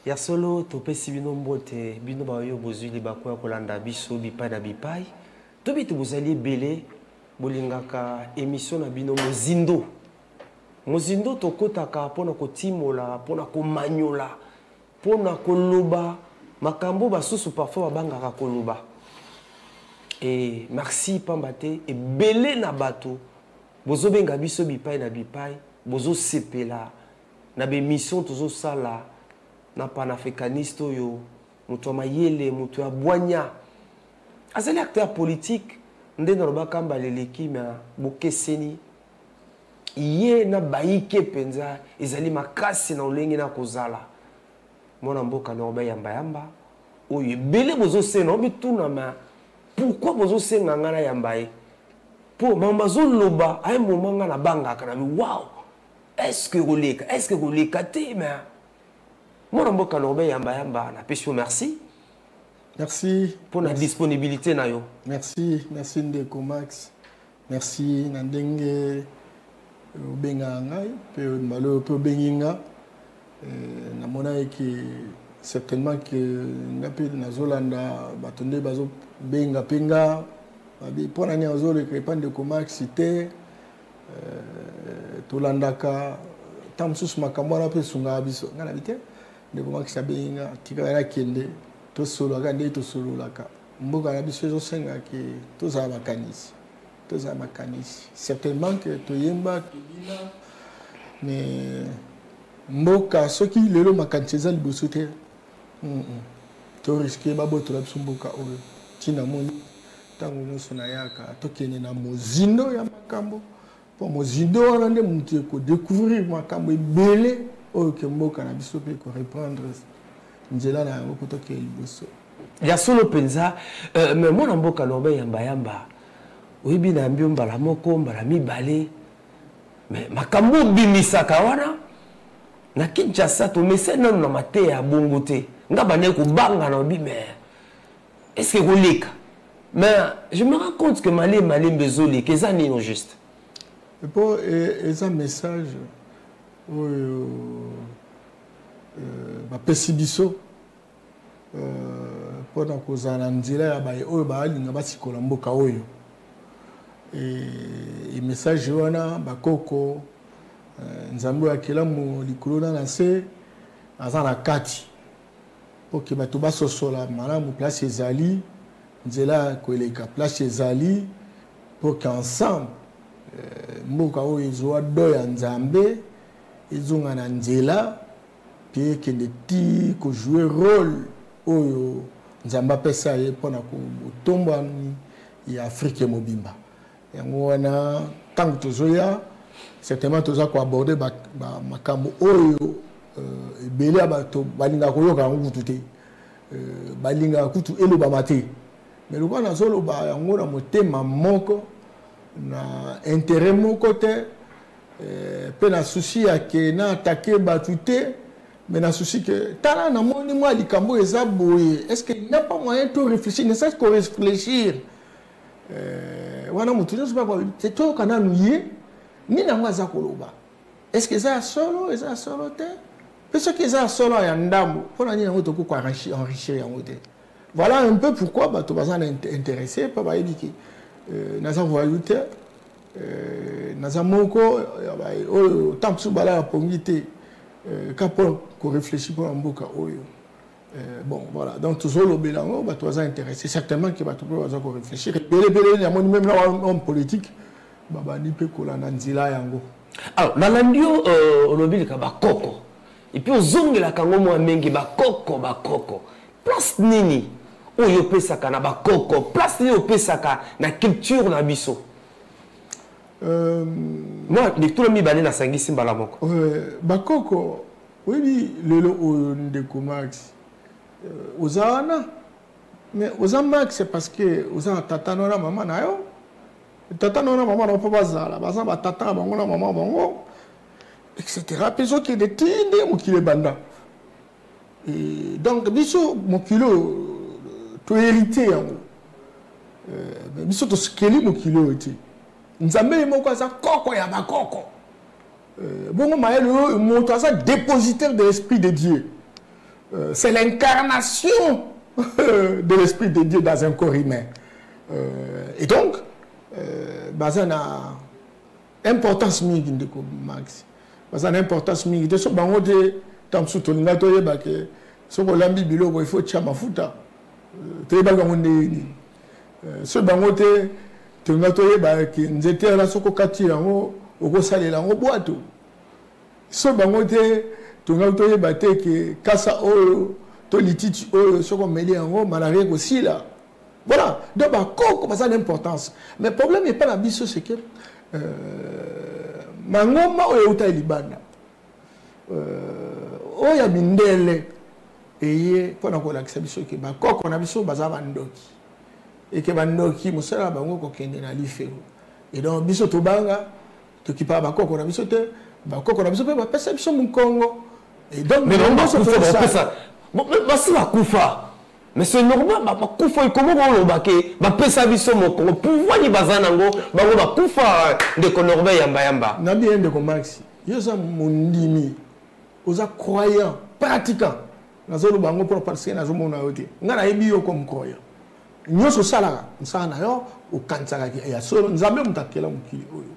Ya solo topesi bino mbote bino ba yo bozuli bakoya kolanda biso bipai na bipai to bitu bozali belé bolingaka émission na bino mozindo tokotaka pona kotimola pona komanyola pona koloba makambo basusu parfois babangaka koloba et merci pambate et belé na bato bozo benga biso bipai na bipai bozo sepela na be mission tozo sala na panafricaniste yo mutu mayele mutu ya bwanya azali acteur politique ndé na roba kamba leleki ma bokeseni iye na baike penza ezali makasi na olengi na kozala mona mboka na roba yamba oyo belé bozo sena obituna ma pourquoi bozo senga ngana yambaye pour mamba zo loba ay moment ngana banga kana wow est-ce que roleka te mais mon mboka na robe yamba na pesio merci pour la disponibilité na yo merci Ndeko Max merci nandenge benga ngai pe malo pe benginga na mona que certainement que ngapi na zolanda batonde bazo benga penga abi pona ni azole que pas Ndeko Max cité tolandaka tamsus makambo pe sunga biso ngana bite Ndeko Max abenga tikala kende to solo akande to solo laka mboka na biso zo senga ke to za makanisi certainement que to yemba kibina mais mboka soki lelo makanisi za liboso te to risque baboto la biso mboka oyo tina moni tango nyonso na yaka to kene na mozindo ya makambo po mozindo wana nde mutu ko découvrir makambo ebele oyo ke mboka na biso pe ko reprendre nzela na yango poto ke liboso ya solo penza mais mona mboka no be yamba oyibi na mbio mbala moko mbala mibale mais makambo bimisaka wana na Kinshasa to mesena na mate ya bongo te ngaba ne ko banga na bi mais est-ce que koleka mais je me rends compte que malé mbezoli que ça n'est non juste et pour un message ba pesibiso pona kozala nzela ya baye oyo balinga basikola mboka oyo et message wana bakoko nzambe akela mo likolo na se azana kati poke bato basosola malamu place ezali nzela koleka place ezali poke ensemble mboka oyo ezwa doya nzambe ezonga na nzela puis kende ti ko jouer rôle oyo nzamba pesa ye pona ko tomba ya Afrique mobimba yango wana tango tozoya certainement toza ko aborder ba makambo oyo ebele abato balinga koyoka ngutu te balinga kutu eloba mate mais lokwa na solo ba yango na motema moko na intérêt moko te pe na souci ya ke na attaquer batute mais na souci que tala na moni moi likambo eza boye est-ce qu'il n'y a pas moyen de réfléchir ne serait-ce que réfléchir wana mutu nso ba c'est to kana nuye ni na mwaza koloba est-ce que ça solo te parce que ça solo ya ndambo pona ni ngoto ko enrichir ya ngote voilà un peu pourquoi bato bazana intéressé pa ba yebiki na za voyouté na za moko o tamsu bala pongité quand on réfléchit pour un mboka oyo bon voilà donc toujours le bilan bah toi intéressé certainement que bah tu peux réfléchir belé ya moni même homme politique baba ni pe kola na nzila yango alors na landio olobili ka bakoko et puis ozongela kango mo mengi bakoko place nini oyo pesaka na bakoko place nini opesaka na culture na biso moi de tout le mibale na sangisi mbala moko bakoko oui lelo Ndeko Max ozana mais oza Max c'est parce que oza tata na maman na yo tata na maman na papa zala baza ba tata bango na maman bango etc. peso qui de tinde mokile banda et donc biso mokilo to hérité yango biso to skeli mokilo ete nzambe moko za koko ya bakoko bongo mayelo moto asa dépositaire de l'esprit de Dieu c'est l'incarnation de l'Esprit de Dieu dans un corps humain. Et donc, ça a importance mingi ndeko Max. Ça a importance mingi. De ce bango de tamsu tolinga toye ba ke soko lambi biloko il faut tia mafuta. Te ba bango ne ce bango te tolinga toye ba ke nzete la soko kati yango oko salela ngo boato. Ce bango te tolinga toye ba te ke kasa o to lititi o soko meli yango malare ko sila. Voilà, donc ça a l'importance. Mais le problème n'est pas la biso, c'est que Mangoma ou Yauta Libana Oya Mindele et pendant qu'on a accès biso que Bakok on a biso Bazava Ndoki et que Bandoki Moussala Bango Kokende na Lifero. Et donc biso Tobanga, to qui parle Bakok on a biso te, Bakok on a biso pe ba pesa biso mon Congo. Et donc mais non, ça. Bon, mais c'est la Koufa. Mais c'est normal, comment on l'a baqué, ma pesa biso mon Congo, pouvoir ni bazanango, ba Koufa de Konorbe yamba. Na bien de Max. Yo ça mon dimi. Oza croyant, pratiquant. Na zolo bango pour passer na zo mona ote. Ngana yebi yo comme croyant. Nyoso sala, nsana yo o kansaka ya solo nzambe mutakela mukili oyo.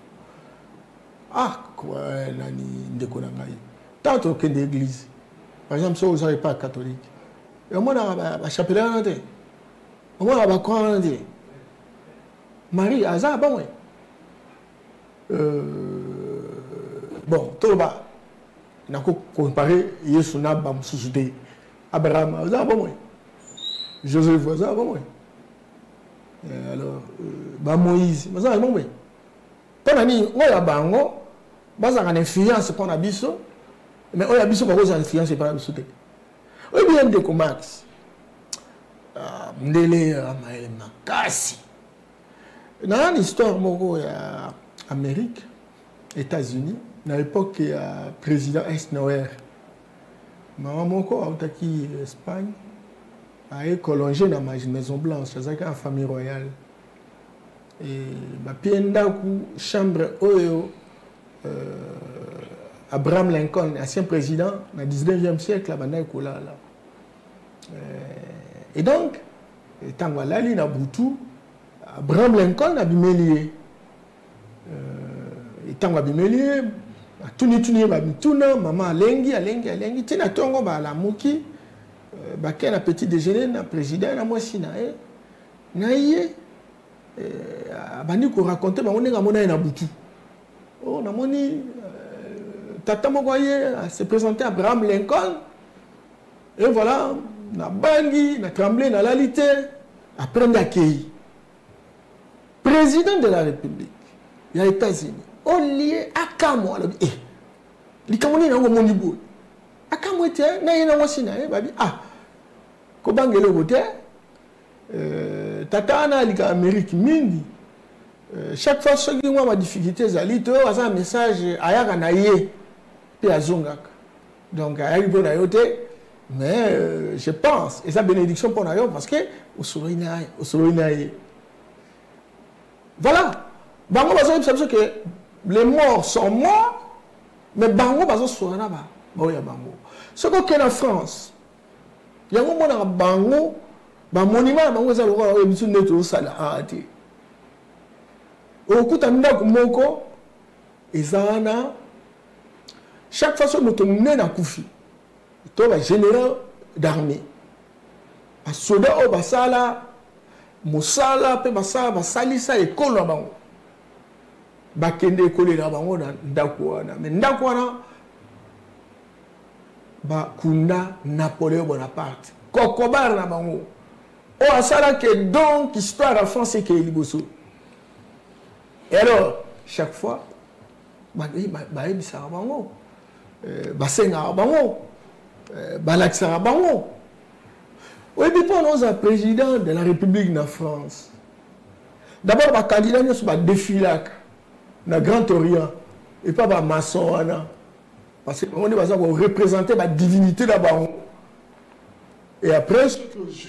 Ah, quoi nani ndeko na ngai. Tant que d'église. Par exemple, si vous n'êtes pas catholique. Et moi, je suis chapelain. Moi, je suis croyant. Marie, ça va bon. Bon, tout le monde. On a comparé Yesu na bam susute. Abraham, ça va bon. Joseph, ça va bon. Alors, Moïse, ça va bon. Pendant que moi, je bango, basa une influence pour Nabiso, mais on a biso pour cause influence pour Nabiso. Oui, bien de Max. Mdele Amael Makasi. Dans l'histoire de l'Amérique, États-Unis, à l'époque, il y a le président Eisenhower. Maman a été en Espagne, a été colongé dans la Maison Blanche, dans la famille royale. Et la chambre Abraham Lincoln, ancien président, dans le 19e siècle, et donc, tant que là, il a Boutou, Abraham Lincoln a bimelié. Et tant que bimelié, maman Lengi, tina tongo ba la muki, ba ken a petit déjeuner na président na moi si na ye, bani ko raconter ba on est gamona na Boutou. Oh na moni tata mogoye se présenter Abraham Lincoln. Et voilà, na bangi, na tremblé, na lalité, après on accueilli. Président de la République, il y a les États-Unis. On lié à Kamo, les Camerounais n'ont pas mon niveau. À Kamo était, n'a rien à voir si n'a rien, ah, Kobangele vote, Tata ana lika Amérique mindi. Chaque fois que je vois difficulté, zalito, ça un message ayaka na ye, puis à Zongak. Donc ayaki pour na yote. Mais je pense, et sa bénédiction pour nous, parce que au soleil. Voilà. Bango bazo que les morts sont morts, mais bango bazo soana ba. Bon ya bango. Ce qu'on a en France, il y a un moment bango, ba monument bango za lokwa o bisu neto sala ati. Okuta ndako moko ezana chaque fois que nous tombe na kufi. Le général d'armée. Les soldats au basala, Moussala, Basala, Basalisa et Kolobango. Bakende Kole Labango dans Ndakwana. Mais Ndakwana, Bakunda Napoléon Bonaparte. Kokobar Nabango. Oh, Asala que donc histoire à France et que Liboso. Et alors, chaque fois, Baïbi Sarabango, Basenga Rabango. Balaksara Bango. Oui, mais pour nous, un président de la République de France. D'abord, le candidat nous va défiler dans le Grand Orient et pas dans maçon. Parce qu'on est représenter la divinité là-bas. Et après, ce que je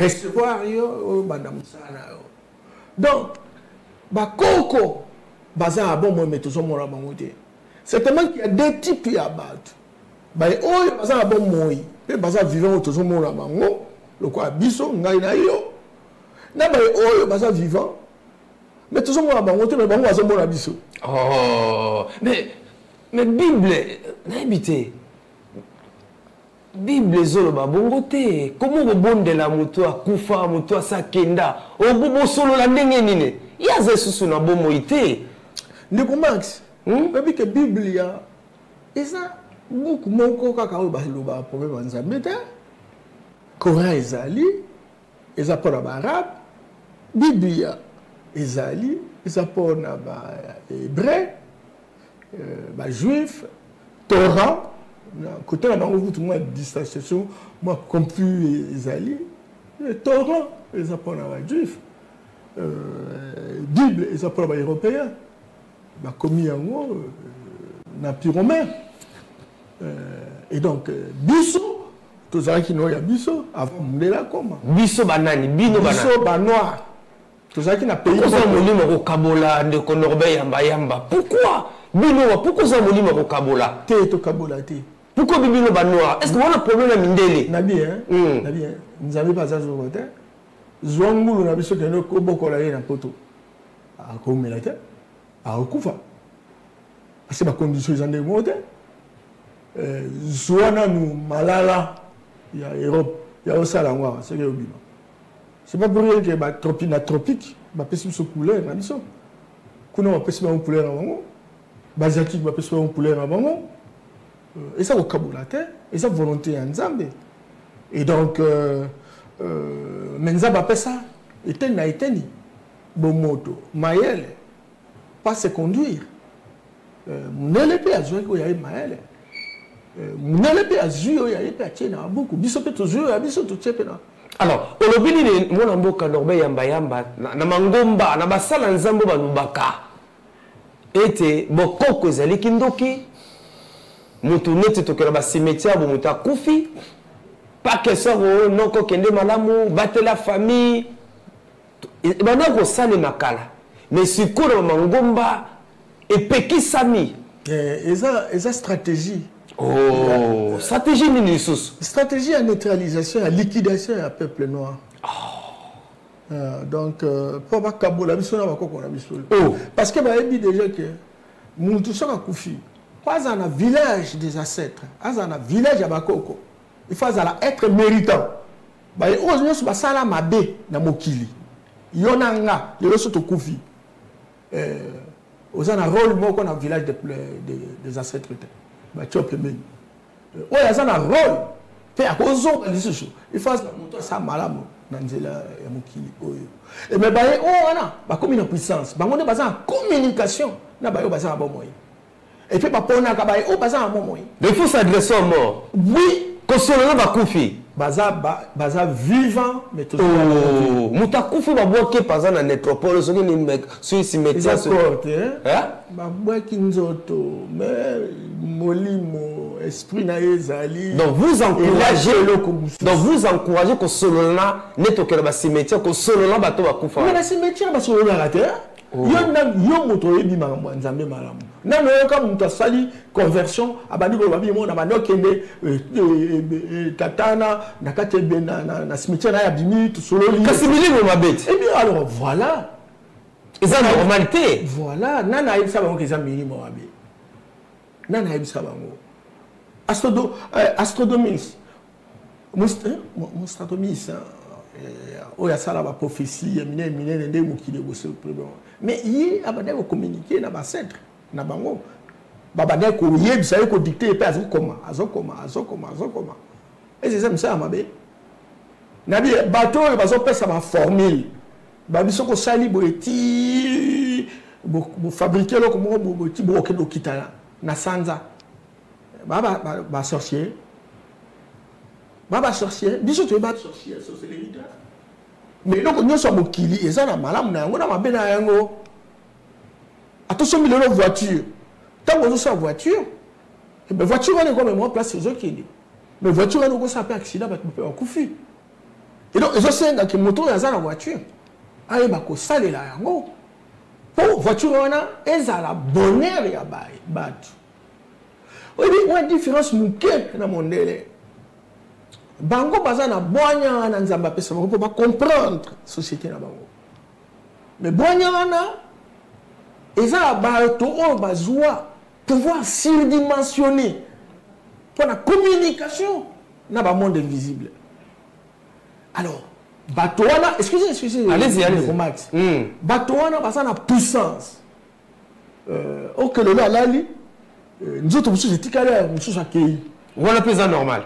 recevoir, donc, Koko, Baza, bon, moi, mais tout ça, moi, là, certainement qu'il y a deux types à battre. baye oyo baza na bon moi pe baza vivant tozo mona bango lokwa biso ngai na yo na baye oyo baza vivant mais tozo mona bango te mais bango bazo mona biso. Oh mais Bible n'habité Bible zoloba bongo te comment bobondela moto akufa moto asakenda obubo solo la ndenge nini ya zesusu na bomo ite ndeko Max babi ke Bible ya eza beaucoup moko kaka oyo baloba problème nzambe te Coran ezali eza pona ba arabe Bible ya ezali eza pona ba hébreu ba juif Torah côté la bango tout moi distanciation moi compris ezali Torah eza pona ba juif Bible eza pona ba européen ba commis yango na pyromain et donc biso tozaki no ya biso avant mundela koma biso banani bino banani biso ba noir tozaki na pays ko sa molimo ko kabola de ko norbe yamba pourquoi bino pourquoi ça molimo ko kabola te to kabola te pourquoi bino ba noir est-ce que on a problème na mindele na bien na bien nous avons pas ça sur côté zwangulu na biso keno ko bokola ye na poto a ko melate a okufa parce que ba conditions zande mote zwana nu malala ya Europe ya osala ngwa c'est que obima c'est pas pour rien que ba tropique ba pesi so couleur na biso kuna ba pesi ba couleur na bango ba asiatique ba pesi ba couleur na bango et ça au kabulate et ça volonté en Nzambe et donc menza ba pesa eteni na eteni bomoto mayele pas se conduire munele pe azwa ko ya mayele munele pe azwa ya pe achena beaucoup biso pe tozo ya biso to chepena. Alors olobini ni mona mboka norbe yamba na mangomba na basala nzambo balubaka ete bokoko ezali kindoki mutu neti tokela ba cimetière bo mutu akufi pas que ça non ko kende malamu batela famille bana ko sale makala mais sikolo mangomba epekisami eza stratégie. Oh, stratégie nini lisusu? Stratégie à neutralisation, à liquidation à peuple noir. Donc pour pas kabola biso na bakoko na biso. Parce que ba ebi déjà que mutu soka kufi pas dans un village des ancêtres, dans un village à bakoko. Il faut être méritant. Ba ose nyoso basala mabe na mokili. Yonanga le soto kufi. Aux un rôle moko na village des ancêtres. Bah tu peux même ouais ça a un rôle fait à cause il faut ça malamu nanzela ya mokili oyo et mais bah oh ana ba comme une puissance ba ngone baza en communication na ba yo baza na bon moyen et puis ba pona ka ba oh baza na bon moyen il faut s'adresser aux morts oui kosolo ba kufi baza vivant mais tout oh mutakufi ba boke paza na nétropole soki ni mek sur cimetière hein ba boki nzoto mais molimo esprit na ezali donc vous encouragez que solona netokela ba cimetière que solona bato ba kufa mais la cimetière ba solona la terre yo moto yebi makambo nzambe malamu nano yoka mutu asali conversion abandi ko babi mo na banokende tatana na kati na cimetière na ya bimi to sololi kasi milimo mabeti et bien alors voilà eza normalité voilà nana yebisa bango ke eza milimo mabe nana yebisa bango astronomiste mostratomiste oya sala ba prophétie minene nde mokili bosse problème mais yi abanda ko communiquer na ba centre na bango babanda ko yebisa ko dicter pe azokoma et c'est ça msa mabe na bi bato bazo pesa ba formule ba biso ko sali boeti bo fabriquer lo comme bo ti bo ke do kitala na sanza ba sorcier biso to ba sorcier sorcellerie mais donc nous sommes au Kili et ça na malamu na yango na mabe na yango attention milelo voiture tant que vous voiture et ben voiture on est comme moi place les autres mais voiture on ko ça peut accident ba peut akufi et donc ils ont que moto ya za na voiture aye ba ko salela yango pour voiture on a ezala bonheur ya ba Oui, il y a une différence dans mon délai. Bango baza na boanya na nzamba pesa bango pour comprendre société na bango. Mais boanya na eza ba to o bazwa pouvoir surdimensionner pour la communication dans le monde invisible. Alors, Batouana, excusez, allez-y. Batouana, ça a puissance. Ok, le là, nous autres, nous sommes accueillis. Voilà plus normal.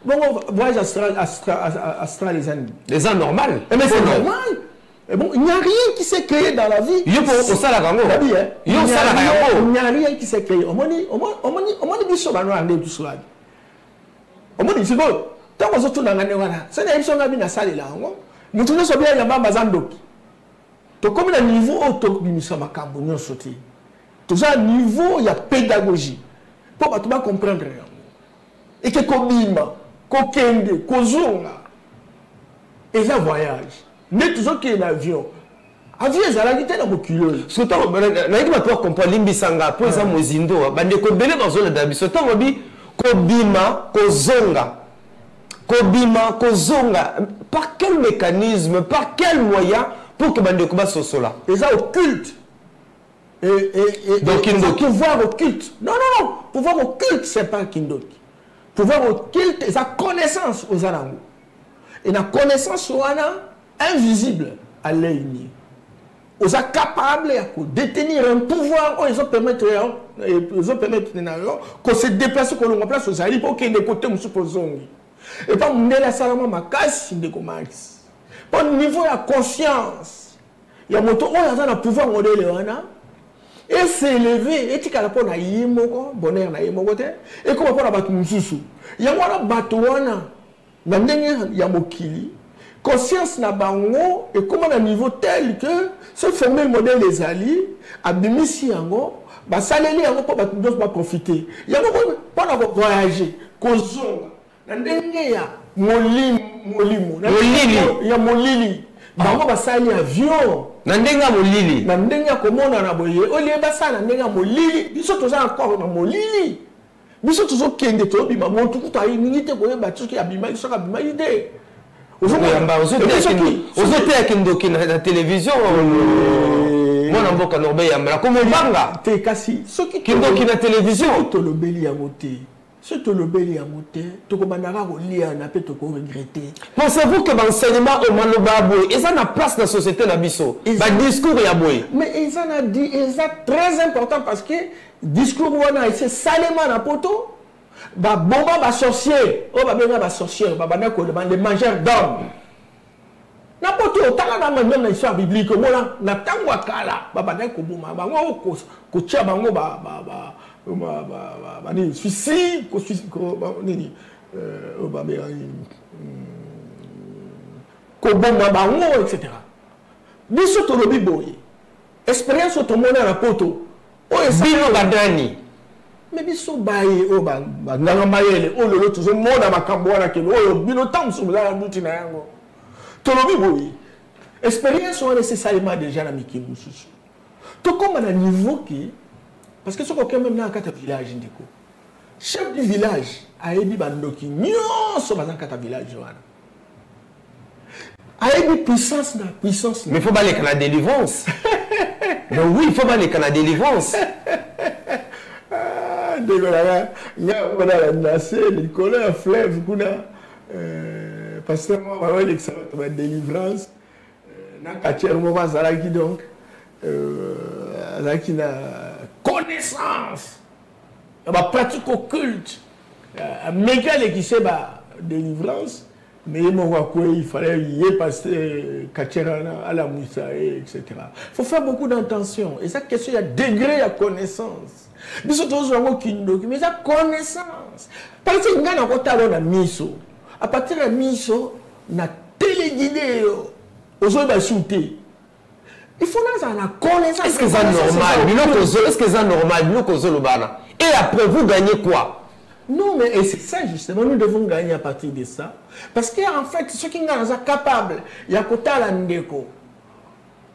Bon, voyage astral, les années. Les ans normal. Mais c'est normal. Et bon, il n'y a rien qui s'est créé dans la vie. Il n'y a rien qui s'est créé. On m'a dit, c'est bon. Tant que vous avez dit, c'est une émission qui a salle là. Nous tous sommes bien là-bas, Bazandoki. Donc, comme le niveau autour du ministère Macambonio sauté, tout ça, niveau, il y a pédagogie. Pour que tu comprendre. Et que Kobima, Kokende, Kozonga, et ça voyage. Mais toujours qu'il y a un avion. Avion, ça a été dans mon culot. Ce temps, je vais comprendre Limbisanga, pour ça, Mozindo, bande ko belé dans zone d'abi. Ce temps, on dit Kobima, Kozonga. Kobima, Kozonga. Par quel mécanisme, par quel moyen pour que bande ko so là? Et ça occulte. Donc, pouvoir occulte. Non. Pouvoir occulte, c'est pas Kindoki. Pouvoir occulte, c'est sa connaissance aux Alango. Et la connaissance aux Alango, invisible à l'œil nu. Ils sont capables de détenir un pouvoir, ils ont permis qu'on se déplace, qu'on nous place aux alliés pour qu'il y ait des côtés où nous supposons. Et pas mon délai salement ma casse de commerce. Pas au niveau de la conscience. Il y a mon tour, on a un pouvoir modèle et s'élever, et tu as rapport à Yimoko, bonheur à Yimoko, et comment on a battu Moussou. Il y a un bateau, il y a Mokili. Conscience n'a pas et comment à un niveau tel que se former le modèle des alliés, à Bimissi Yango, bah saléli Yango pour profiter. Il y a pas d'avoir voyagé, Kozonga, Nandengeya, Molimo, il y a Molili, Bango va salir avion. Nandenga Molili. Nandenga comment on a boyé, au lieu de ça, Nandenga Molili, ils sont tous encore dans Molili. Ils sont tous au Kende, tout le monde, tout a une unité pour les battus qui abîment, ils sont abîmés idée. Vous avez la télévision. Moi, je suis comme Banga. Ceux qui ont la télévision. Pensez-vous que l'enseignement au Manobabou, ils ont la place dans la société Nabiso. Le discours est aboué. Mais ils ont dit, c'est très important parce que le discours c'est salement à poto. Bah bomba ba sorcier, oh bah bien ba sorcier, bah banako les mangeurs d'hommes. N'importe où, t'as là même dans l'histoire biblique, moi là, na tangwa kala, bah banako bouma, bah moi ko tia bango ba ni suicide, ko ni oh bah bien ko bomba bango etc. Biso to lobi boy. Expérience to mona na poto. Oh bino badani. Mais biso baye o ba nganga mayele o lolo tuzo mona makambo wana ke o bino tamsu mala nduti na yango to lobi boyi expérience on nécessairement déjà na mikimu susu to comme à niveau qui parce que ce qu'on même na kata village ndiko chef du village a ebi bandoki nyonso bazan kata village wana a ebi puissance mais il faut pas les canal délivrance. Donc oui il faut pas les canal délivrance. On a nassé, les colères, fleuve, parce que moi, je vais la délivrance. Moi, je donc, la connaissance, la pratique occulte, méga qui c'est la délivrance, mais il fallait y passer à la moussa, etc. Il faut faire beaucoup d'intention. Et ça, question, il y a degré de connaissance. Mais la connaissance. Parce que nous avons la miso. À partir de la miso, nous avons téléguidé aux autres shooter. Il faut la connaissance. Est-ce que c'est normal? Est-ce que c'est normal? Et après, vous gagnez quoi? Non, mais c'est ça justement, nous devons gagner à partir de ça. Parce qu'en fait, ceux qui sont capables, il y a côté la ndeko.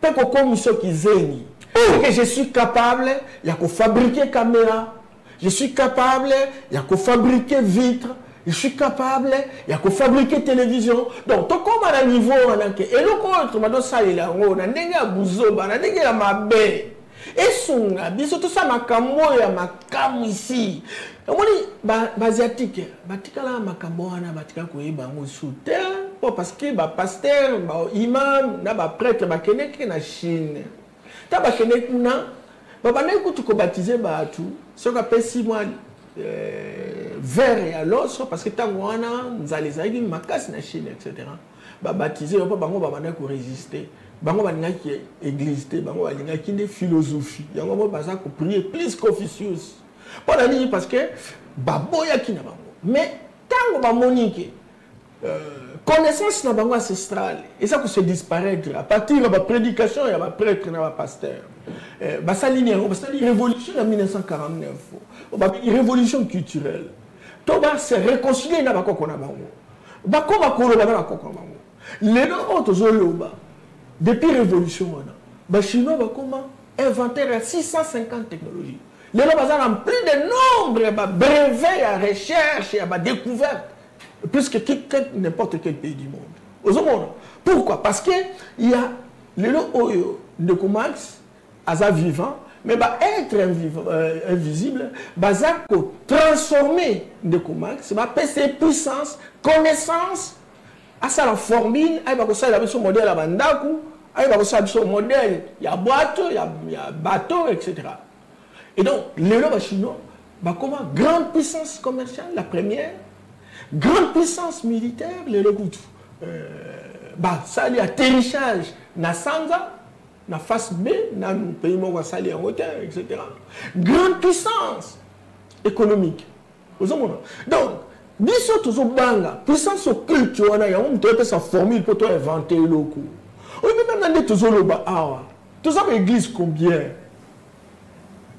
Peut comme ceux qui zénient. Que je suis capable, il y a que fabriquer caméra, je suis capable, il y a qu'à fabriquer vitres, je suis capable, il y a qu'à fabriquer télévision. Donc, tout comme à un niveau, et le contre, ça, il a un bouzoba, il a ma baie. Et son, tout ça, ma camo, ma cam ici. On dit, asiatique, batikala ma camo, batika koye, soutien, parce que, pasteur, imam, prêtre, bakenek, na Chine. Ta bakenek, na, tu peux baptiser, tout, ce qu'on appelle 6 mois. Vert et à l'os parce que tant qu'on a nous allons aller ma casse na Chine etc. Baptiser on pas bango bana ko résister bango bana qui église bango bana qui des philosophie yango mo baza ko prier plus Confucius pas la ligne parce que baboya qui na bango mais tant ba monique connaissance na bango ancestrale et ça que se disparaître à partir de la prédication il y a ba prêtre na ba pasteur ça ligne révolution en 1949 une révolution culturelle. Tout va se réconcilier dans la depuis la révolution, les Chinois ont inventé 650 technologies. Les gens ont plus de nombre de brevets à recherche et à découverte, plus que n'importe quel pays du monde. Pourquoi? Parce qu'il y a les gens de Comax, à vivant, mais être invisible, transformer de Comax, ses puissances, connaissances, à ça la formule, il y a son modèle à Bandaku, il y a son modèle, il y a boîte, il y a bateau, etc. Et donc, les lois chinois, comment grande puissance commerciale, la première, grande puissance militaire, les lois, ça, il y a atterrissage, Nasanza, na face B, na pays mon sali en hauteur, etc. Grande puissance économique. Donc, biso tous au banga, puissance culturelle, il y a un peu sa formule pour toi inventer le coup. Oui, mais même dans tous au loba, tout ça église combien?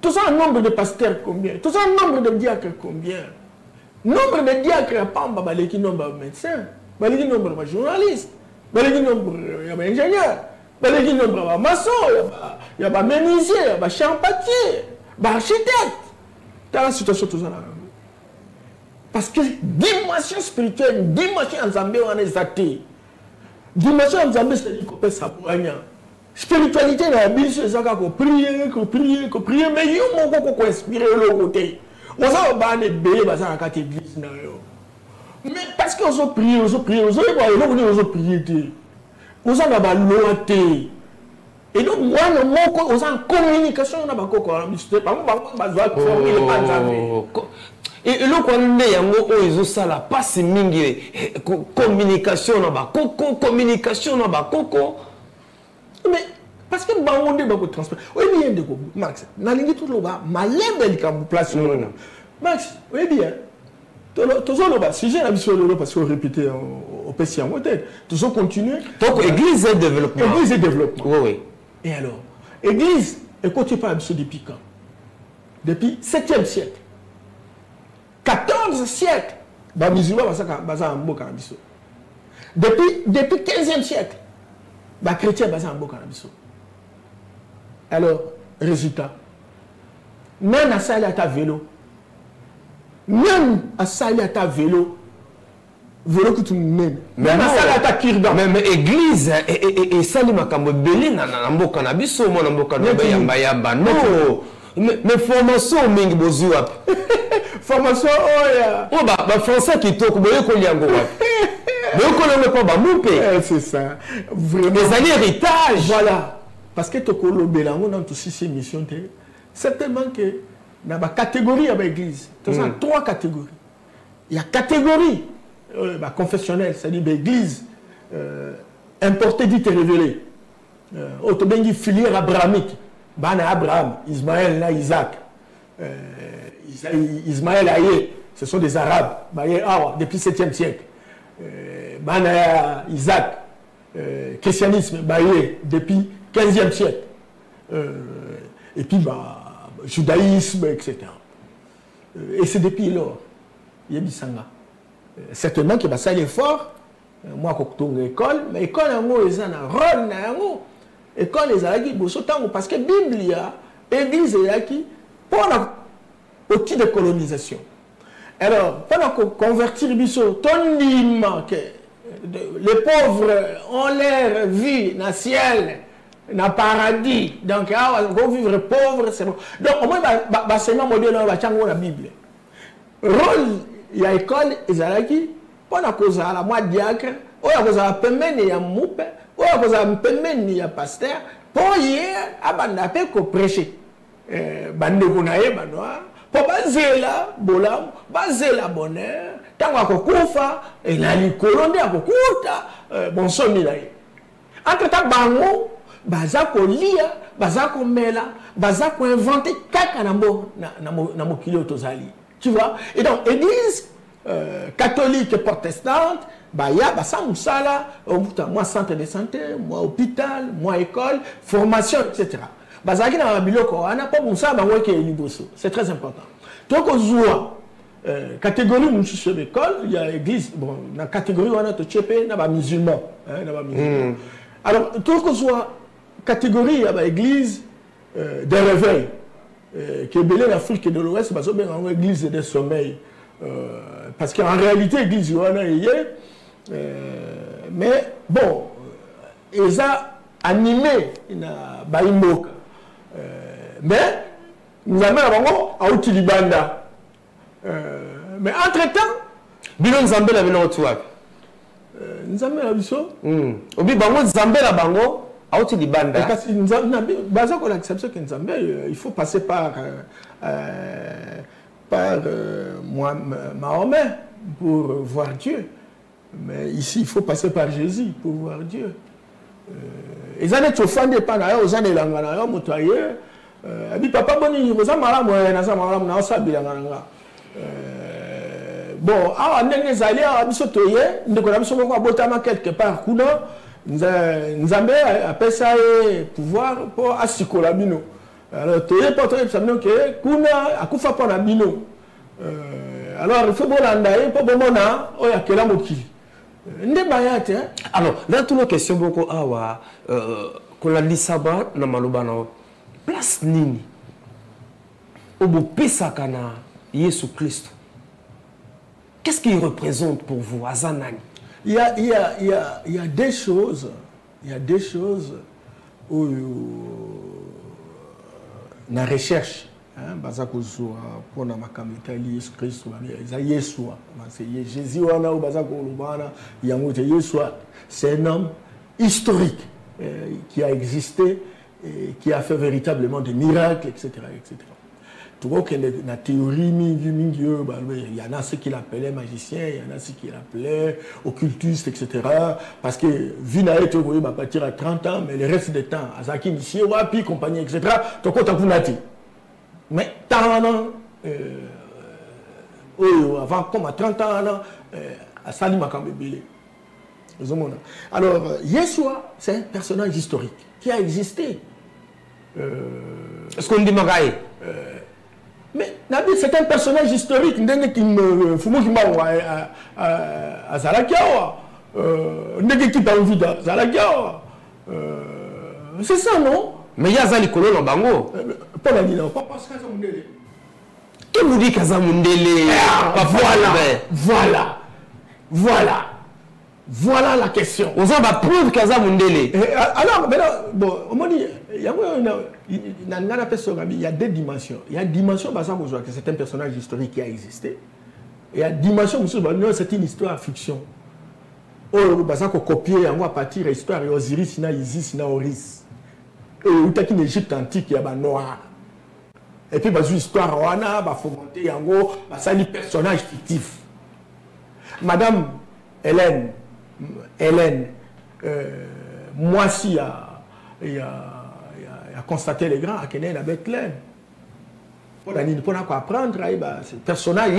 Tout ça un nombre de pasteurs combien? Tout ça un nombre de diacres combien? Nombre de diacres, pas un baleki nombre de médecins, baleki nombre de journalistes, baleki nombre d'ingénieurs. Il y a des maçons, il y a des menuisiers, il y a des charpentiers, des architectes. Dans la situation, tout ça. Parce que dimension spirituelle, dimension en Zambie, on est athée. Dimension en Zambie, c'est qu'on peut s'apprendre. Spiritualité, on a mis sur ça qu'on prie, mais il y a un peu inspiré le côté. On a des bébés dans la catégorie. Mais parce qu'on a prié, on a prié. Vous avez la loyauté. Et donc, moi, on a une communication. Et le qu'on ça la passe mingi communication communication mais parce que on dit beaucoup transport. Oui bien de Max. Na lingi tout le bas, malembe likam place non. Max, oui bien. Toujours le bas, si j'ai l'habitude de parce qu'on répétait au PC en tête, toujours continuer. Donc, église et développement. Église et développement. Oui, oui. Et alors, église, écoutez pas l'habitude depuis quand? Depuis 7e siècle. 14e siècle. Les musulmans, depuis 15e siècle, les chrétiens, alors, résultat, même à ça, à ta vélo. Même à ça, il y a ta vélo. Vélo que tu mènes. Même à ça, il y a ta kirdan. Même église, et ça, il y a un belé, nambo cannabis, mon nambo cannabis, yamba. Non. Mais formation, mingi bozuap. Formation, oh, ya. Oh, bah, français qui toque, boye ko liango. Boye ko liango pas, bah, moupé. C'est ça. Vraiment. Des années héritage. Voilà. Parce que toko lo belango dans toutes ces missions, certainement que dans la catégorie de l'église, il y a 3 catégories. Il y a catégorie confessionnelle, c'est-à-dire l'église importée dite et révélée. Autobengi filière abrahamique. Bana Abraham, Ismaël, Isaac. Ismaël Aïe, ce sont des Arabes. Depuis le 7e siècle. Bana Isaac, christianisme, depuis le 15e siècle. Et puis, judaïsme, etc. Et c'est depuis lors, il y a Bissanga. Certainement que ça est fort. Moi, je suis à l'école, mais l'école, il y a un rôle. L'école, il y a parce que la Bible, l'église, pour au titre de colonisation. Alors, pendant qu'on convertit Bisso, ton lime, les pauvres ont leur vie dans le ciel, dans le paradis. Donc, on va vivre pauvre, c'est bon. Donc, au moins, c'est un modèle dans la Bible. Rôle, il y a l'école, Ezalaki, pendant qu'on a la moitié diacre, on a pemene, il y a moupe, on a pemene, il y a pasteur, pour hier, à prêcher. Bande kunaye banoa po bazela bolam bazela bonheur tango akokufa na likolo nde akokuta bon somi na ye entre temps bango baza kolia baza komela baza ko inventer kaka na mokili tozali, tu vois. Et donc église catholique et protestante baya basa musala moi centre de santé, moi hôpital, moi école, formation, etc. C'est très important. Donc, on catégorie de l'école, il y a l'église, bon, dans la catégorie, on a les musulmans. Alors, tout qu'on soit catégorie, il y a l'église de réveil, qui est belle en Afrique de l'Ouest, parce que c'est l'église de sommeil. Parce qu'en réalité, l'église, on a mais bon, ils ont animé Baïmboka. Mais nous avons un outil libanda. Mais entre-temps, Bilo Nzambe la bino tuwa. Nzambe la biso. Obi bango Nzambe la bango outil libanda. Parce que Nzambe, basé sur l'acceptation que Nzambe, il faut passer par Mahomet pour voir Dieu. Mais ici, il faut passer par Jésus pour voir Dieu. Ils ont été offendés par eux, ils ont été motoyés. Abi papa boni, ils ont malamu, ils ont malamu, ils ont malamu. Bon, alors on est allé à Bisotoye, nous avons abotama quelque part, kuna, nous avons appelé ça pouvoir pour assurer la bino. Alors toye pour toye, ça veut dire que kuna akufa pour la bino. Alors il faut bon andaye, pour bon mona, oya kela moki. Alors, dans toutes les questions, beaucoup awa, qu'on a dit ça bas, na malobana, place nini, obo pesa kana Yesu Christ. Qu'est-ce qu'il représente pour vous, Azanani? Il y a des choses, où la recherche, pour la Yesu Christ, c'est un homme historique qui a existé et qui a fait véritablement des miracles, etc. Tu vois qu'il y a une théorie, il y en a ceux qui l'appelaient magicien, il y en a ceux qui l'appelaient occultiste, etc. Parce que Vina est à partir à 30 ans, mais le reste du temps, à Zaki, ici, Wapi, compagnie, etc. Tu vois, mais avant, comme à 30 ans, à Salim Akambébélé. Alors, Yeshua, c'est un personnage historique qui a existé. Est-ce qu'on dit Magaï? Mais c'est un personnage historique. À Zalakiawa. C'est ça, non? Mais il y a Zali Kolo dans Bango. Pas la Nina, pas parce que ça Mundele. Qui vous dit Kaza Mundele? Voilà la question. On va prouver Kaza Mundele. Alors, bon, on m'a dit, il y a deux dimensions. Il y a une dimension, que c'est un personnage historique qui a existé. Et il y a une dimension, c'est une histoire fiction. On va copier à partir de l'histoire d'Osiris, Isis, Horus. Et il y a une Égypte antique, il y a noir. Et puis, il y a une histoire, il y a un personnage fictif. Madame Hélène, moi, si il a constaté les grands à Kenya à Bethléem. Pour apprendre, ce personnage,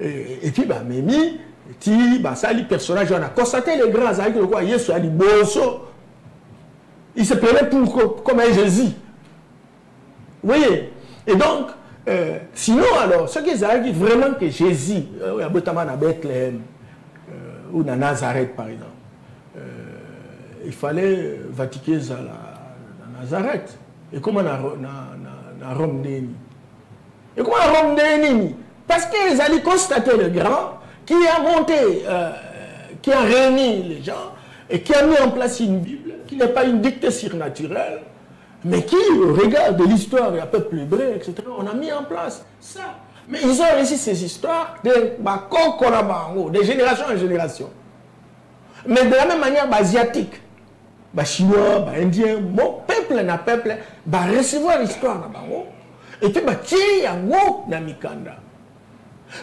et puis, Mimi, le personnage, on a constaté les grands, il se prenait comme un Jésus. Vous voyez? Et donc, sinon, alors, ce qui est vraiment que Jésus, à Bethléem, ou à Nazareth, par exemple, il fallait Vatiquer à Nazareth. Et comment na Rome Deni? Et comment na Rome Deni? Parce qu'ils allaient constater le grand qui a monté, qui a réuni les gens et qui a mis en place une Bible qui n'est pas une dictée surnaturelle, mais qui, au regard de l'histoire du peuple hébreu, etc., on a mis en place ça. Mais ils ont réussi ces histoires de génération en génération. Mais de la même manière, asiatique, chinois, indien, mon peuple na peuple, recevoir l'histoire. Et puis, tirer yango na mikanda.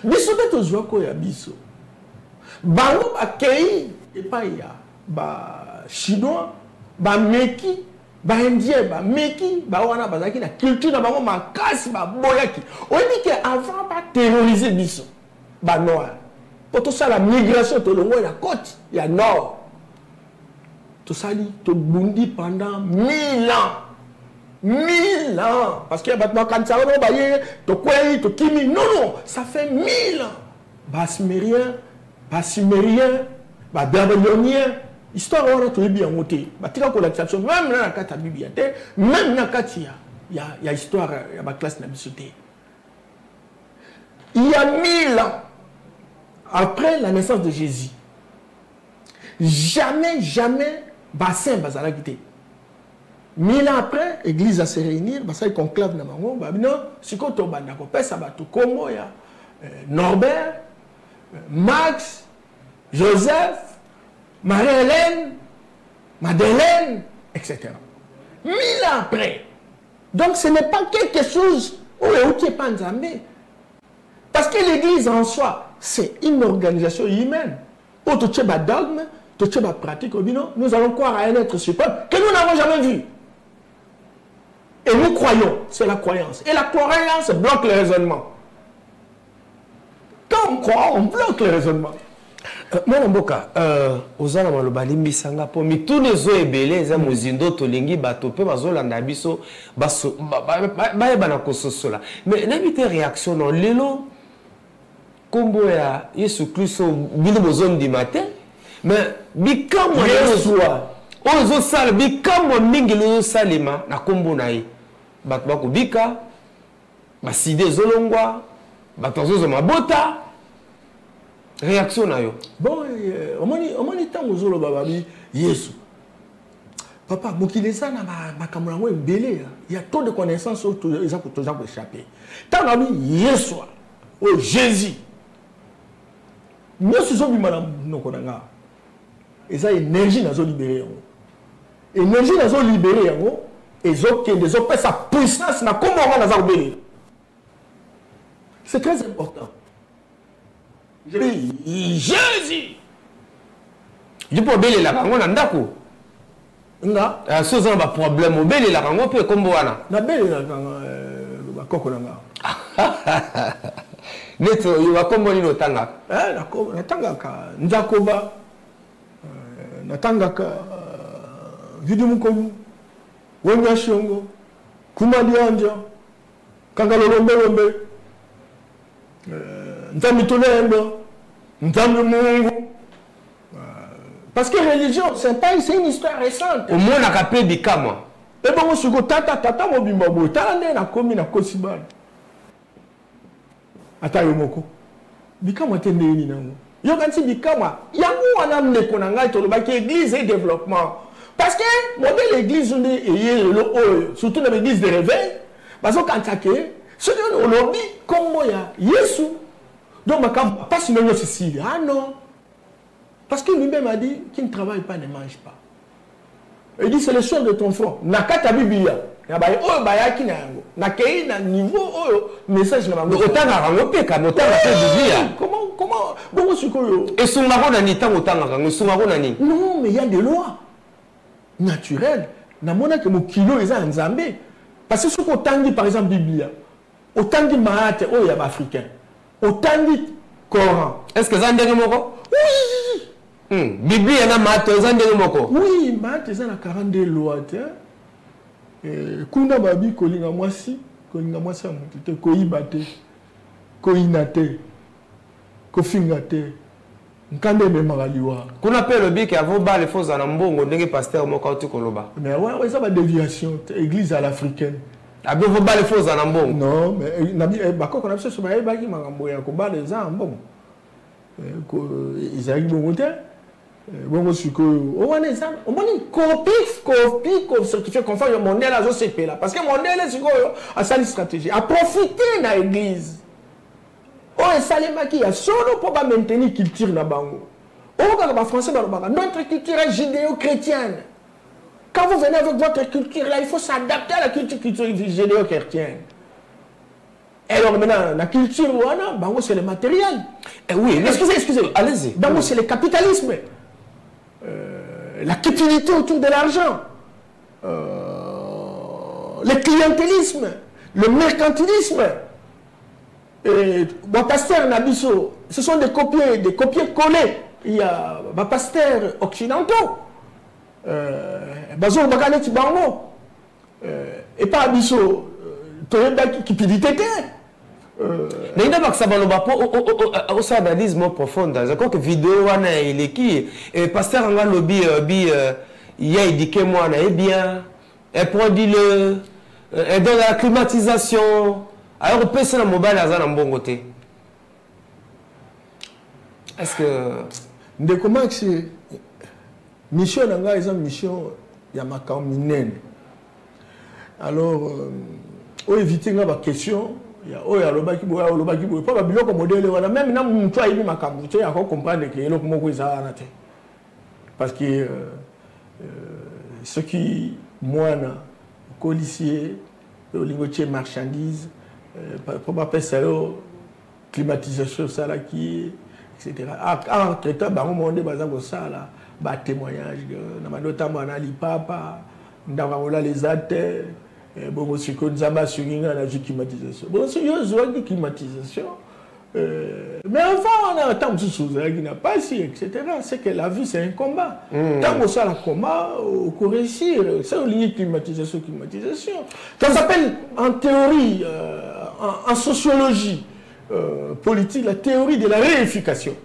Biso te tozwa ko ya biso. Bango bakei epai ya chinois, meki, indien, meki, wana bazaki na culture na bango makasi boyaki. On dit que avant pas terroriser biso, noir. Pour tout ça la migration to longo ya côte, ya nord. Tout ça li to bundi pendant 1000 ans. 1000 ans. Parce qu'il y a des gens qui ont non, ça fait 1000 ans. Bas-Sumérien, Babylonien, histoire on a tout bien monté. Même dans la carte de la Bible, même dans la carte, il y a histoire, il y a ma classe d'habitude. Il y a 1000 ans, après la naissance de Jésus, jamais, bassin bazala quitté. 1000 ans après, l'église va se réunir, ça y conclave na mango, non, si quand on banda ko pesa batu Congo ya Norbert, Max, Joseph, Marie-Hélène, Madeleine, etc. 1000 ans après. Donc ce n'est pas quelque chose où il n'y a pas Nzambé. Parce que l'église en soi, c'est une organisation humaine. Où tu as un dogme, tu as une pratique, nous allons croire à un être suprême que nous n'avons jamais vu. Et nous croyons, c'est la croyance. Et la croyance bloque le raisonnement. Quand on croit, on bloque le raisonnement. Moi, Mboka, ozala maloba limbisanga po mitune zo ebele za muzindo tolingi bato pe bazolanda biso baso ba bana kososola. Mais n'habite réaction non lelo kombo ya Yesu Kristo bino bozon di matin, mais bikamwa yeswa ozo sala bikamwa mingi lo salima na kombo na ye. Bato bakubika baside zolongwa bato zo mabota. Réaction na yo. Bon, omoni tango zolo bababi Yesu. Papa, mokilesa na makambo yango ebele, il y a trop de connaissances autour ils ont pour échapper. Tango abi Yesu o Jésus. Yesu zo bimana noko nanga. Eza énergie na zo libérer yango. Énergie na zo libérer yango, ezokende zo pesa puissance na kombo na za obéir. C'est très important. Jésus. Je peux obéir la rango nandako. Nga. Sans un problème, obéir la rango peut comme boana. Na belle la koko nanga. Neto, il va comme ni notanga. Na tanga ka nzakoba. Na tanga ka vidumukomu. Wonya shongo. Kumali anjo. Kangalolombe lombe. Parce que religion, c'est une histoire récente. Au moins, on a rappelé des cas, moi. Et bon, je suis tata, mobimbo, tata, na komi na kosiban. Ata yomoko. Bikama tende ni nango. Yo kanti bikama, yango wana mneko na ngai to lobaki église et développement. Parce que modèle l'église on est surtout dans l'église de réveil, parce que quand t'ake, ce que on lobby comme moi Yesu. Donc, pas si nous Sicile. Ah non. Parce que lui-même a dit qui ne travaille pas ne mange pas. Il dit c'est le choix de ton front. Nakata Biblia. Message na bango. Otanga rango pe ka motanga pe Biblia. Comment bongo sikoyo. Et sungako na ni tango otanga rango sungako na ni. Non, mais il y a des lois naturelles. Na mona que mo kilo eza nzambe. Parce que ce qu'on tangi par exemple Biblia. Otangi maate o ya africain. Autant de Coran. Est-ce que vous avez moko? Oui. Bible y en a mato, vous avez moko? Oui, mato, ils ont 42 lois. Kuna babi kolinga mwasi amutu te koyiba te koyina te kofinga te Nkande me magaliwa. Qu'on appelle le bic à vos balles, les faux en ambongo, n'est pasteur, mon quand tu coloba. Mais ouais, ça va déviation, église à l'africaine. Ah bien, vos balles, les faux en ambongo. Non, mais quand on a fait ce maïs, bagi magambo ya ko ba les ambongo. Ils arrivent au monter. Bon, je suis au moins les ans. Au moins, copie, certifié conforme au modèle à l'OCP là. Parce que mon modèle est à sa stratégie. À profiter de l'église. Oh, et ça les maquille, il y a solo pour maintenir la culture dans le bango. Oh, quand on français, notre culture est judéo-chrétienne. Quand vous venez avec votre culture là, il faut s'adapter à la culture judéo-chrétienne. Et alors maintenant, la culture, bango c'est le matériel. Oui, excusez, allez-y. Bango c'est le capitalisme. La cupidité autour de l'argent. Le clientélisme. Le mercantilisme. Pasteur Nabiso, ce sont des copier-coller. Il y a des pasteurs occidentaux. Bazo Bakanet Bango. Et pas Abiso, cupidité. Mais il n'y a pas que ça va au analysme profond. Je crois que vidéo, il est qui? Et pasteur Anga Lobby, il y a indiqué moi, et bien, et produit le, et dans la climatisation. Alors, on peut se la mobile à un bon côté. Est-ce que. De comment c'est. Mission Nanga est une mission Yamaka Minen. Alors, on évite la question. Il y a le baki pas le comme modèle. Même si on a eu ma camouche, il faut comprendre que c'est comme ça. Parce que ce qui, moi, policier, les marchandises, pour ma personne, climatisation, ça là qui, etc. En traitant, on m'a demandé ça là, témoignage, notamment dans l'IPAPA, dans les athées. Bon, c'est qu'on a sur la climatisation. Bon, c'est une climatisation. Mais enfin, on a tant de choses qui n'a pas si, etc. C'est que la vie, c'est un combat. Tant que ça, le combat, on peut réussir. C'est une climatisation. Ça s'appelle en théorie, en sociologie politique, la théorie de la réification.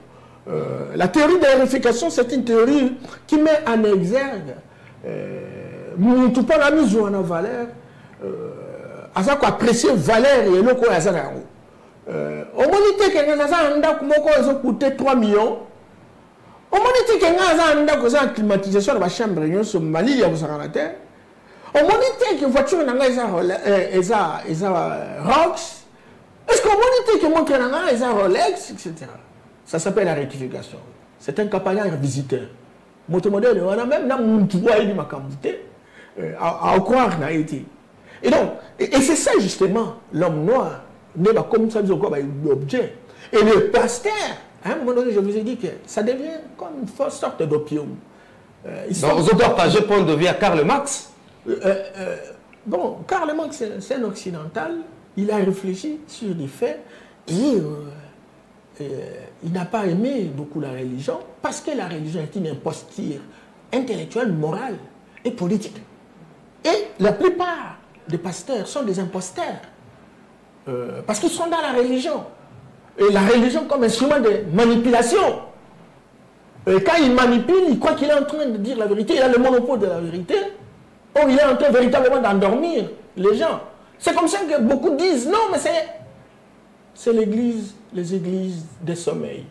La théorie de la réification, c'est une théorie qui met en exergue, tout pas la mise en valeur, à ça qu'on apprécie valeur et le quoi à ça. Au monité que nous avons un coûté 3 millions. Au monité que nous avons une climatisation dans la chambre sur Mali, il y a un terre. Au monité que voiture n'a pas Rox. Est-ce qu'au monité que montre n'a pas Rolex, etc. Ça s'appelle la rectification. C'est un campagnard visiteur. Mon modèle, on a même là mon toit et ma cambouté à croire n'a été. Et donc, et c'est ça justement, l'homme noir, n'est pas comme ça, objet. Et le pasteur, à un moment donné, je vous ai dit que ça devient comme une sorte d'opium. Donc, vous partagez point de vue à Karl Marx. Bon, Karl Marx, c'est un occidental. Il a réfléchi sur des faits et il n'a pas aimé beaucoup la religion parce que la religion est une imposture intellectuelle, morale et politique. Et la plupart des pasteurs sont des imposteurs. Parce qu'ils sont dans la religion. Et la religion comme instrument de manipulation. Et quand il manipule, il croit qu'il est en train de dire la vérité. Il a le monopole de la vérité. Or, il est en train véritablement d'endormir les gens. C'est comme ça que beaucoup disent, non, mais c'est l'église, les églises des sommeils.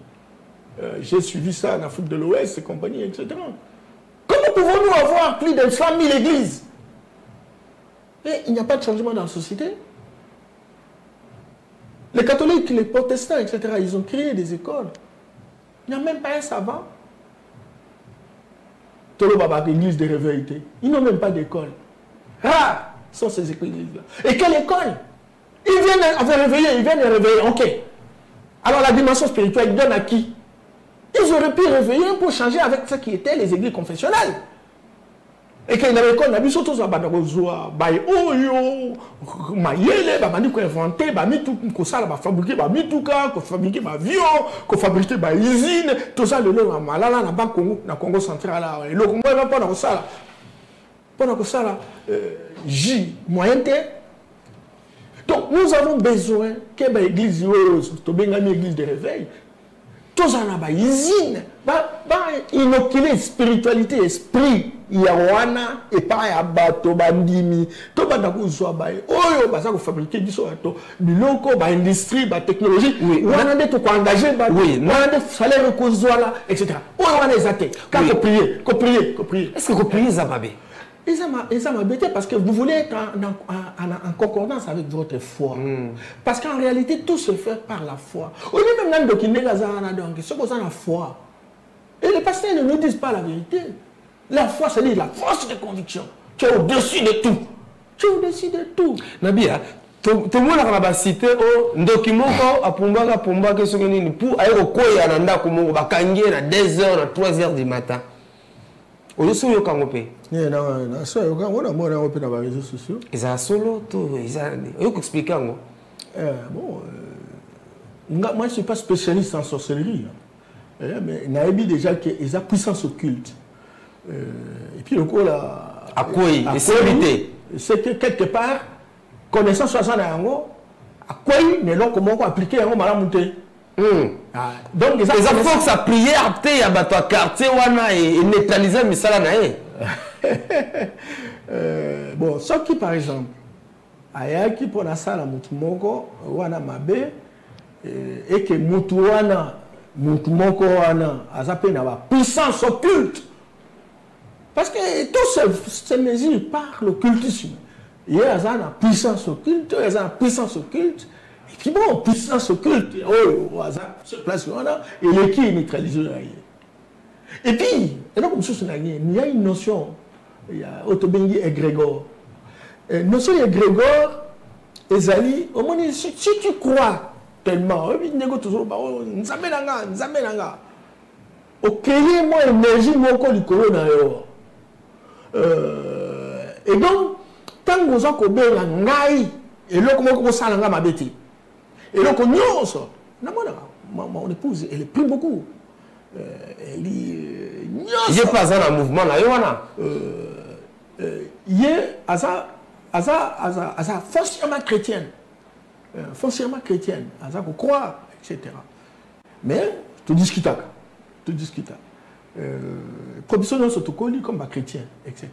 J'ai suivi ça en Afrique de l'Ouest et compagnie, etc. Comment pouvons-nous avoir plus de 100 000 églises? Et il n'y a pas de changement dans la société. Les catholiques, les protestants, etc., ils ont créé des écoles. Il n'y a même pas un savant. Tolo Baba, l'église de réveil. Ils n'ont même pas d'école. Rares sont ces églises-là. Et quelle école? Ils viennent réveiller, ok. Alors la dimension spirituelle, ils donnent à qui? Ils auraient pu réveiller pour changer avec ce qui était les églises confessionnelles. Et quand il y a l'école, on a vu surtout ça, inventé, fabriquer fabriquer avion, fabriquer usine, tout ça, le long Malala, dans Congo central, et le Congo, pendant ça, J, moyen T. Donc, nous avons besoin que l'église, l'église de réveil, tous en a usine inoculer spiritualité esprit yawana et pas ya bato bandimi to banda kuzwa bae oyo baza ko fabriquer biso bato biloko ba industrie ba technologie wana nde to ko engager ba wana nde salaire kuzwa la etc. oyo wana ezate ka ko prier est-ce que ko prier za mabe ça m'a bêté parce que vous voulez être en concordance avec votre foi. Parce qu'en réalité, tout se fait par la foi. Au lieu même de donc, c'est pour ça la foi. Et les pasteurs ne nous disent pas la vérité. La foi, c'est la force de conviction. Tu es au-dessus de tout. Tu es au-dessus de tout. Nabia, tout le monde a cité au document pour que ce que pour aller au Koya Nanda Kumo, Bakangi à 2h, à 3h du matin. Au lieu de Kangopé. Non, ça, on a moins dans les réseaux sociaux. Ils ont solo, ils ont expliqué. Bon, moi je ne suis pas spécialiste en sorcellerie. Mais Naïbi déjà qu'ils ont puissance occulte. Et puis le coup là. À quoi c'est que quelque part, connaissance sur ça, à quoi il n'est pas comment appliquer un mal à monter. Donc les enfants ça prier après à battre quartier wana et neutraliser misala nae. Bon, ce qui par exemple ayaki pour la salle mutu moko wana mabe et que mutu moko wana azape na ba puissance occulte. Parce que tout se mesure par l'occultisme. Il y a une puissance occulte, il y a une puissance occulte. Et puis bon, puissance occulte, sur place, et l'équipe est neutralisée. Et puis, il y a une notion, il y a Autobengi égrégore. Notion égrégore, Ezali, si tu crois tellement, ok, moi, énergie, moi, quand il corona, et donc, tant que vous avez un ngai, et là, comment vous savez ma bêtise. Et donc, mon épouse, elle prie beaucoup. Elle dit, il n'y a pas un mouvement là, il y a foncièrement chrétienne. Foncièrement chrétienne. Ça vous croire, etc. Mais, tout discute. Proposition de protocole comme chrétien, etc.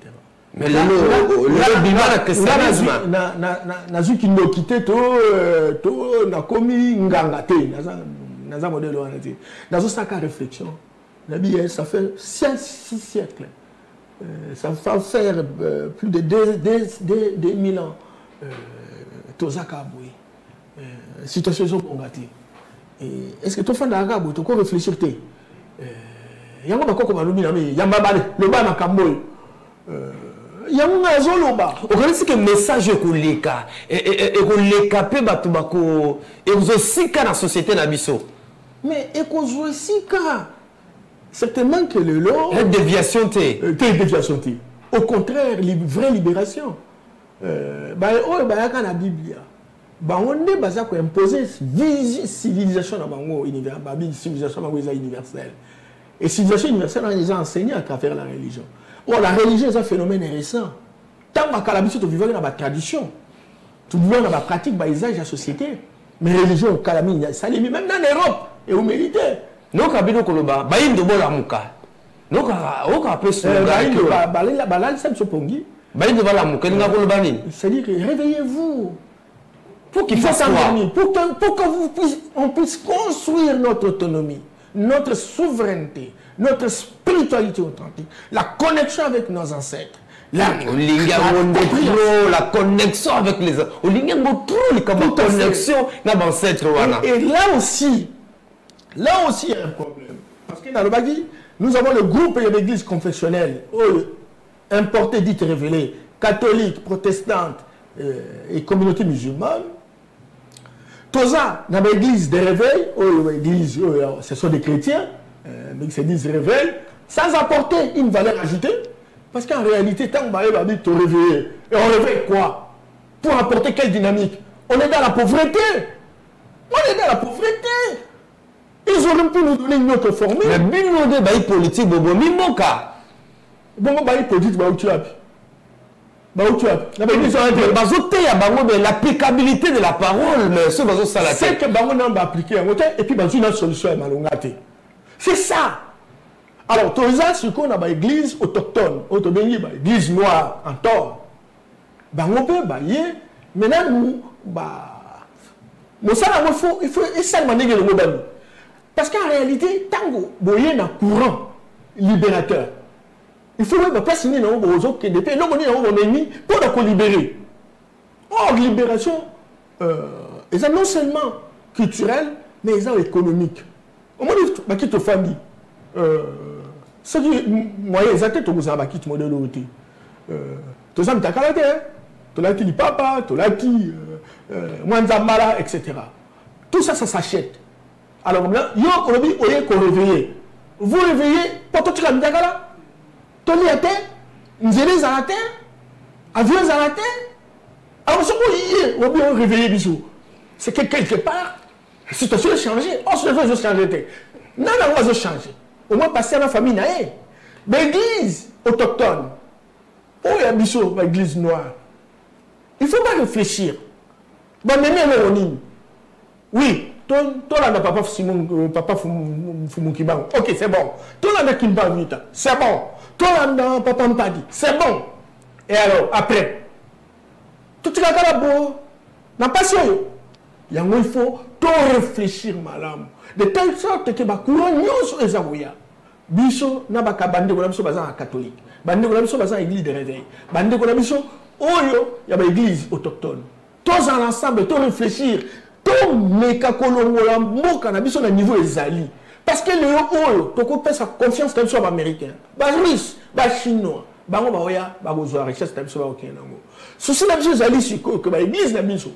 Mais le bilan de christianisme na qui nous quitté to na komi ngangate na modèle wana ti na ça ka réflexion la vie ça fait 6 siècles ça va faire plus de 2000 ans to zaka boy situation sont ngati est-ce que to fanda ka boy to ko réfléchir té yango bakoko balobi na me yamba bale le ba na kamboy Vous connaissez que le message est qu'on l'éca et qu'on l'éca peut battre et vous aussi dans la société d'Abisso. Mais et qu'on joue aussi certainement que le lot une déviation déviation au contraire vraie libération la Bible on est basé pour imposer civilisation dans bango univers civilisation universelle et civilisation universelle on les a enseigné à travers la religion. Oh, la religion est un phénomène récent. Tant que tu vivais dans la tradition, tu vivais dans la pratique, dans l'usage de la société. Mais la religion, ça l'est même dans l'Europe et au militaire. Nous, quand nous sommes là, nous sommes là, nous c'est-à-dire que réveillez-vous. Pour qu'il fasse pour qu'on puisse construire notre autonomie, notre souveraineté, notre spiritualité authentique, la connexion avec nos ancêtres. La connexion avec les connexion avec nos ancêtres. Et là aussi, il y a un problème. Parce que dans le Bagui, nous avons le groupe et l'église confessionnelle, importée, dite révélée, catholique, protestante et communauté musulmane. Tout ça, dans l'église des réveils, ce sont des chrétiens, mais ils se disent réveils, sans apporter une valeur ajoutée. Parce qu'en réalité, tant qu'on va te réveiller, et on réveille quoi? Pour apporter quelle dynamique? On est dans la pauvreté. On est dans la pauvreté. Ils auraient pu nous donner une autre formule. Mais bien de politique, bobo, mimoka. Bon, politique, l'applicabilité de la parole, mais ce que c'est que Bango n'a pas appliqué et puis une solution est malongate. C'est ça. Alors, tout ça, c'est qu'on a une église autochtone, une église noire, en tort. On peut, maintenant, nous, il faut seulement négliger le mot. Parce qu'en réalité, tant que il y a un courant libérateur, il faut même pas signer aux autres qui depuis non pour nous libérer. Or, libération, c'est non seulement culturelle, mais économique. Au moins, il y a une famille. Ce qui moi exactement tout ça qui modèle l'autre tout ça m'ta caractère tout là qui dit papa tout là qui mwanzamala etc. Tout ça s'achète. Alors là yo aujourd'hui au lieu qu'on réveiller vous réveillez pour tout ça m'ta Tony à terre nzele za la terre avion za la terre alors ce qu'on y est on réveiller bisou c'est que quelque part la situation a changé on se fait juste changer non on va changer. Au moins passer à la famille naé. L'église autochtone, où il y a l'église noire. Il ne faut pas réfléchir. Oui, toi là, papa Fumukiban. Ok, c'est bon. Toi là, Kimba Vita. C'est bon. Toi là, papa Mpadi. C'est bon. Et alors, après, tout ce qui est beau, n'a pas sûr. Il faut tout réfléchir, madame. De telle sorte que ma couronne sur les avouillas. Biso na baka bande ko na biso bazan catholique. Bande ko na biso bazan église de réveil. Bande ko na biso oyo ya ba église autochtone. Tous en ensemble, tous réfléchir, tous meka kolongola mboka na biso na niveau ezali. Parce que le oyo to ko pesa confiance comme soit américain. Ba russe, ba chinois, bango ba oya ba bozwa richesse na biso ba okenango. Souci na biso ezali siko que ba église na biso.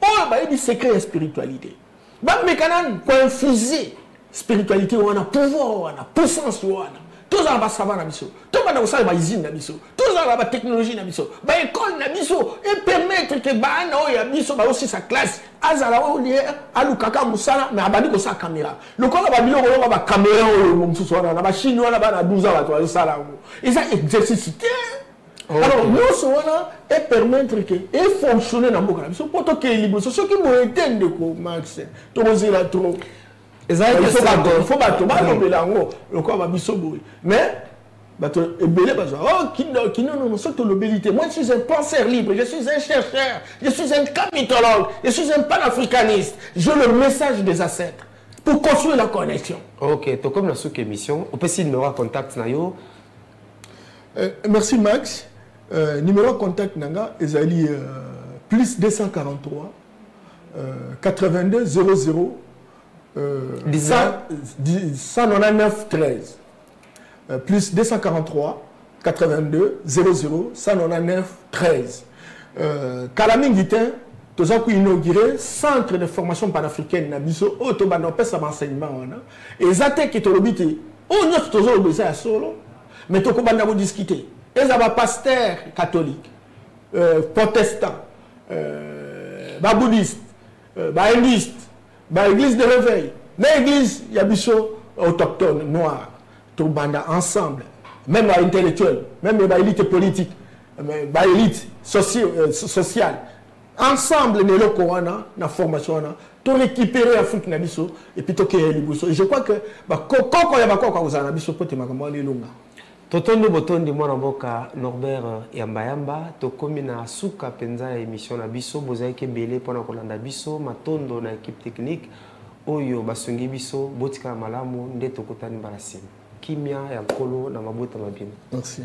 Oh ba yebi secret et spiritualité. Ba mekanan ko infuser spiritualité, on a pouvoir, on a puissance, on a tout ça va savoir na biso. Tout va dans ça va usine na biso. Tout ça va technologie na biso. Ba école na biso et permettre que ba na ya biso ba aussi sa classe azala o lié alukaka musala mais abandi ko sa caméra. Le ko ba bilo ko ba caméra o mususu na ba chinois na ba na 12 ans ba to sala. Et ça exercice. Alors nous sommes et permettre que et fonctionner dans mboka na biso pour que libre ce qui mo entendre ko Max. To ozela trop. Il faut battre le corps va bisoboui. Mais, moi je suis un penseur libre, je suis un chercheur, je suis un capitologue, je suis un panafricaniste. J'ai le message des ancêtres pour construire la connexion. Ok, tu comme la sous-émission, on peut essayer de numéro de contact. Merci Max. Numéro de contact nanga est plus 243 82 00 199 13 plus 243 82 00 199 13 Kalamingita tous ont inauguré centre de formation panafricaine na biso autobano pesa enseignement et zate qui to lobité on a tous obéissé à solo mais to ko banda bo discuter les aba pasteur catholique protestant bouddhiste hindouiste l'église de réveil, l'église yabiso autochtone, noire, tout banda ensemble, même intellectuel, même l'élite politique, l'élite sociale, ensemble, nous avons la formation, tout récupérer l'Afrique nabiso et puis tout créer les. Je crois que quand il y a des choses qui nabiso peut être malé longa. Totondo botondi mwana mboka Norbert Yamba tokomi na suka penza ya émission na biso bozaki belé pona kolanda biso matondo na équipe technique oyo basongi biso botika malamu nde tokotani barasini kimia ya nkolo na mabota mabino. Merci.